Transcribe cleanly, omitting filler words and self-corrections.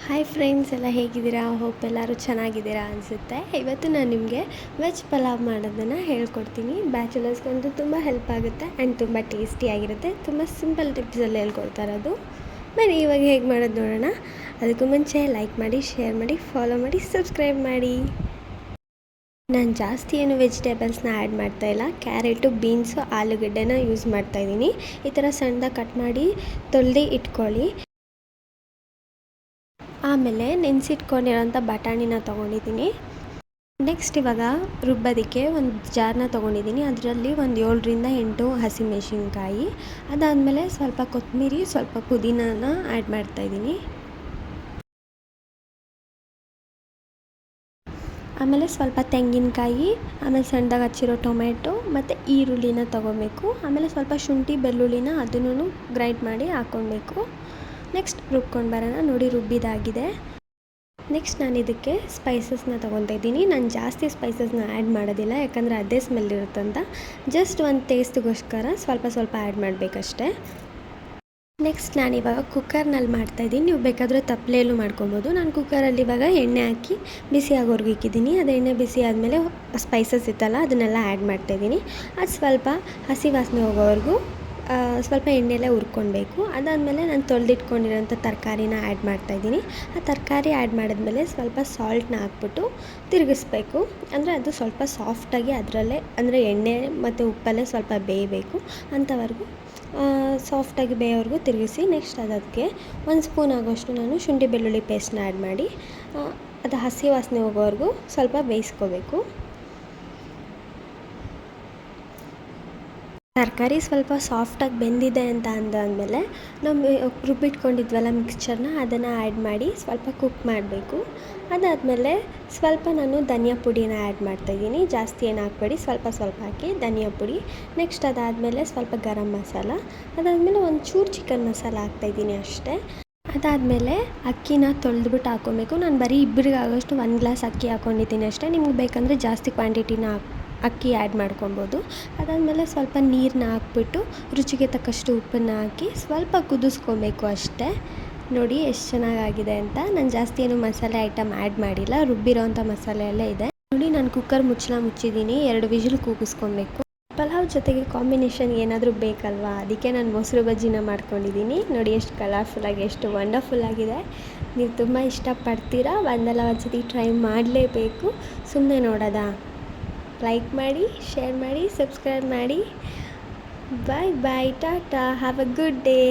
Hi friends, ಎಲ್ಲ ಹೇಗಿದ್ದೀರಾ? Hope ಎಲ್ಲರೂ ಚೆನ್ನಾಗಿದ್ದೀರಾ ಅನಿಸುತ್ತೆ. ಇವತ್ತು ನಾನು ನಿಮಗೆ ವೆಜ್ ಪಲಾವ್ ಮಾಡೋದನ್ನು ಹೇಳ್ಕೊಡ್ತೀನಿ. ಬ್ಯಾಚುಲರ್ಸ್ಗಂತೂ ತುಂಬ ಹೆಲ್ಪ್ ಆಗುತ್ತೆ ಆ್ಯಂಡ್ ತುಂಬ ಟೇಸ್ಟಿಯಾಗಿರುತ್ತೆ. ತುಂಬ ಸಿಂಪಲ್ ಟಿಪ್ಸಲ್ಲಿ ಹೇಳ್ಕೊಡ್ತಾ ಇರೋದು. ಬನ್ನಿ ಇವಾಗ ಹೇಗೆ ಮಾಡೋದು ನೋಡೋಣ. ಅದಕ್ಕೂ ಮುಂಚೆ ಲೈಕ್ ಮಾಡಿ, ಶೇರ್ ಮಾಡಿ, ಫಾಲೋ ಮಾಡಿ, ಸಬ್ಸ್ಕ್ರೈಬ್ ಮಾಡಿ. ನಾನು ಜಾಸ್ತಿ ಏನು ವೆಜಿಟೇಬಲ್ಸ್ನ ಆ್ಯಡ್ ಮಾಡ್ತಾಯಿಲ್ಲ. ಕ್ಯಾರೆಟು, ಬೀನ್ಸು, ಆಲೂಗಡ್ಡೆನ ಯೂಸ್ ಮಾಡ್ತಾಯಿದ್ದೀನಿ. ಈ ಥರ ಸಣ್ಣದಾಗಿ ಕಟ್ ಮಾಡಿ ತೊಳೆದು ಇಟ್ಕೊಳ್ಳಿ. ಆಮೇಲೆ ನೆನೆಸಿಟ್ಕೊಂಡಿರೋಂಥ ಬಟಾಣಿನ ತೊಗೊಂಡಿದ್ದೀನಿ. ನೆಕ್ಸ್ಟ್ ಇವಾಗ ರುಬ್ಬೋದಕ್ಕೆ ಒಂದು ಜಾರನ್ನ ತೊಗೊಂಡಿದ್ದೀನಿ. ಅದರಲ್ಲಿ ಒಂದು 7ರಿಂದ 8 ಹಸಿಮೆಣಸಿನ್ಕಾಯಿ, ಅದಾದಮೇಲೆ ಸ್ವಲ್ಪ ಕೊತ್ತಂಬರಿ, ಸ್ವಲ್ಪ ಪುದೀನಾನ ಆ್ಯಡ್ ಮಾಡ್ತಾಯಿದ್ದೀನಿ. ಆಮೇಲೆ ಸ್ವಲ್ಪ ತೆಂಗಿನಕಾಯಿ, ಆಮೇಲೆ ಸಣ್ಣದಾಗಿ ಹಚ್ಚಿರೋ ಟೊಮೆಟೊ ಮತ್ತು ಈರುಳ್ಳಿನ ತೊಗೊಬೇಕು. ಆಮೇಲೆ ಸ್ವಲ್ಪ ಶುಂಠಿ ಬೆಳ್ಳುಳ್ಳಿನ ಅದನ್ನು ಗ್ರೈಂಡ್ ಮಾಡಿ ಹಾಕ್ಕೊಳ್ಬೇಕು. ನೆಕ್ಸ್ಟ್ ರುಬ್ಕೊಂಡು ಬರೋಣ. ನೋಡಿ ರುಬ್ಬಿದಾಗಿದೆ. ನೆಕ್ಸ್ಟ್ ನಾನು ಇದಕ್ಕೆ ಸ್ಪೈಸಸ್ನ ತೊಗೊತಾ ಇದ್ದೀನಿ. ನಾನು ಜಾಸ್ತಿ ಸ್ಪೈಸಸ್ನ ಆ್ಯಡ್ ಮಾಡೋದಿಲ್ಲ, ಯಾಕಂದರೆ ಅದೇ ಸ್ಮೆಲ್ ಇರುತ್ತಂತ. ಜಸ್ಟ್ ಒಂದು ಟೇಸ್ಟ್ಗೋಸ್ಕರ ಸ್ವಲ್ಪ ಸ್ವಲ್ಪ ಆ್ಯಡ್ ಮಾಡಬೇಕಷ್ಟೆ. ನೆಕ್ಸ್ಟ್ ನಾನಿವಾಗ ಕುಕ್ಕರ್ನಲ್ಲಿ ಮಾಡ್ತಾಯಿದ್ದೀನಿ. ನೀವು ಬೇಕಾದರೆ ತಪ್ಪಲೆಯಲ್ಲೂ ಮಾಡ್ಕೊಬೋದು. ನಾನು ಕುಕ್ಕರಲ್ಲಿ ಇವಾಗ ಎಣ್ಣೆ ಹಾಕಿ ಬಿಸಿ ಆಗೋವರೆಗೂ ಇಕ್ಕಿದ್ದೀನಿ. ಅದು ಎಣ್ಣೆ ಬಿಸಿ ಆದಮೇಲೆ ಸ್ಪೈಸಸ್ ಇತ್ತಲ್ಲ ಅದನ್ನೆಲ್ಲ ಆ್ಯಡ್ ಮಾಡ್ತಾಯಿದ್ದೀನಿ. ಅದು ಸ್ವಲ್ಪ ಹಸಿ ವಾಸನೆ ಹೋಗೋವರೆಗೂ ಸ್ವಲ್ಪ ಎಣ್ಣೆಯಲ್ಲೇ ಹುರ್ಕೊಳ್ಬೇಕು. ಅದಾದಮೇಲೆ ನಾನು ತೊಳೆದಿಟ್ಕೊಂಡಿರೋಂಥ ತರಕಾರಿನ ಆ್ಯಡ್ ಮಾಡ್ತಾಯಿದ್ದೀನಿ. ಆ ತರಕಾರಿ ಆ್ಯಡ್ ಮಾಡಿದ್ಮೇಲೆ ಸ್ವಲ್ಪ ಸಾಲ್ಟ್ನ ಹಾಕ್ಬಿಟ್ಟು ತಿರುಗಿಸ್ಬೇಕು. ಅಂದರೆ ಅದು ಸ್ವಲ್ಪ ಸಾಫ್ಟಾಗಿ ಅದರಲ್ಲೇ, ಅಂದರೆ ಎಣ್ಣೆ ಮತ್ತು ಉಪ್ಪಲ್ಲೇ ಸ್ವಲ್ಪ ಬೇಯಬೇಕು. ಅಂಥವರೆಗೂ ಸಾಫ್ಟಾಗಿ ಬೇಯೋವರೆಗೂ ತಿರುಗಿಸಿ ನೆಕ್ಸ್ಟ್ ಅದಕ್ಕೆ 1 ಸ್ಪೂನ್ ಆಗೋಷ್ಟು ನಾನು ಶುಂಠಿ ಬೆಳ್ಳುಳ್ಳಿ ಪೇಸ್ಟ್ನ ಆ್ಯಡ್ ಮಾಡಿ ಅದು ಹಸಿ ವಾಸನೆ ಹೋಗೋವರೆಗೂ ಸ್ವಲ್ಪ ಬೇಯಿಸ್ಕೋಬೇಕು. ತರಕಾರಿ ಸ್ವಲ್ಪ ಸಾಫ್ಟಾಗಿ ಬೆಂದಿದೆ ಅಂತ ಅಂದಾದಮೇಲೆ ನಾವು ರುಬ್ಬಿಟ್ಕೊಂಡಿದ್ವಲ್ಲ ಮಿಕ್ಸ್ಚರ್ನ, ಅದನ್ನು ಆ್ಯಡ್ ಮಾಡಿ ಸ್ವಲ್ಪ ಕುಕ್ ಮಾಡಬೇಕು. ಅದಾದಮೇಲೆ ಸ್ವಲ್ಪ ನಾನು ಧನಿಯಾ ಪುಡಿನ ಆ್ಯಡ್ ಮಾಡ್ತಾಯಿದ್ದೀನಿ. ಜಾಸ್ತಿ ಏನು ಹಾಕಬೇಡಿ, ಸ್ವಲ್ಪ ಸ್ವಲ್ಪ ಹಾಕಿ ಧನಿಯಾ ಪುಡಿ. ನೆಕ್ಸ್ಟ್ ಅದಾದಮೇಲೆ ಸ್ವಲ್ಪ ಗರಂ ಮಸಾಲ, ಅದಾದಮೇಲೆ ಒಂಚೂರು ಚಿಕನ್ ಮಸಾಲ ಹಾಕ್ತಾಯಿದ್ದೀನಿ ಅಷ್ಟೇ. ಅದಾದಮೇಲೆ ಅಕ್ಕಿನ ತೊಳೆದ್ಬಿಟ್ಟು ಹಾಕ್ಕೊಬೇಕು. ನಾನು ಬರೀ ಇಬ್ಬರಿಗೆ ಆಗೋಷ್ಟು 1 ಗ್ಲಾಸ್ ಅಕ್ಕಿ ಹಾಕ್ಕೊಂಡಿದ್ದೀನಿ ಅಷ್ಟೇ. ನಿಮ್ಗೆ ಬೇಕಂದರೆ ಜಾಸ್ತಿ ಕ್ವಾಂಟಿಟಿನ ಅಕ್ಕಿ ಆ್ಯಡ್ ಮಾಡ್ಕೊಬೋದು. ಅದಾದಮೇಲೆ ಸ್ವಲ್ಪ ನೀರನ್ನ ಹಾಕ್ಬಿಟ್ಟು ರುಚಿಗೆ ತಕ್ಕಷ್ಟು ಉಪ್ಪನ್ನು ಹಾಕಿ ಸ್ವಲ್ಪ ಕುದಿಸ್ಕೊಬೇಕು ಅಷ್ಟೇ. ನೋಡಿ ಎಷ್ಟು ಚೆನ್ನಾಗಾಗಿದೆ ಅಂತ. ನಾನು ಜಾಸ್ತಿ ಏನು ಮಸಾಲೆ ಐಟಮ್ ಆ್ಯಡ್ ಮಾಡಿಲ್ಲ, ರುಬ್ಬಿರೋಂಥ ಮಸಾಲೆ ಎಲ್ಲ ಇದೆ. ನೋಡಿ ನಾನು ಕುಕ್ಕರ್ ಮುಚ್ಚಿದ್ದೀನಿ. 2 ವಿಜಿಲ್ ಕೂಗಿಸ್ಕೊಬೇಕು. ಪಲಾವ್ ಜೊತೆಗೆ ಕಾಂಬಿನೇಷನ್ ಏನಾದರೂ ಬೇಕಲ್ವಾ, ಅದಕ್ಕೆ ನಾನು ಮೊಸರು ಬಜ್ಜಿನ ಮಾಡ್ಕೊಂಡಿದ್ದೀನಿ. ನೋಡಿ ಎಷ್ಟು ಕಲರ್ಫುಲ್ಲಾಗಿ, ಎಷ್ಟು ವಂಡರ್ಫುಲ್ಲಾಗಿದೆ. ನೀವು ತುಂಬ ಇಷ್ಟಪಡ್ತೀರಾ. ಒಂದಲ್ಲ ಒಂದು ಸತಿ ಟ್ರೈ ಮಾಡಲೇಬೇಕು. ಸುಮ್ಮನೆ ನೋಡೋದಾ? ಲೈಕ್ ಮಾಡಿ, ಶೇರ್ ಮಾಡಿ, ಸಬ್ಸ್ಕ್ರೈಬ್ ಮಾಡಿ. Bye bye, tata, have a good day.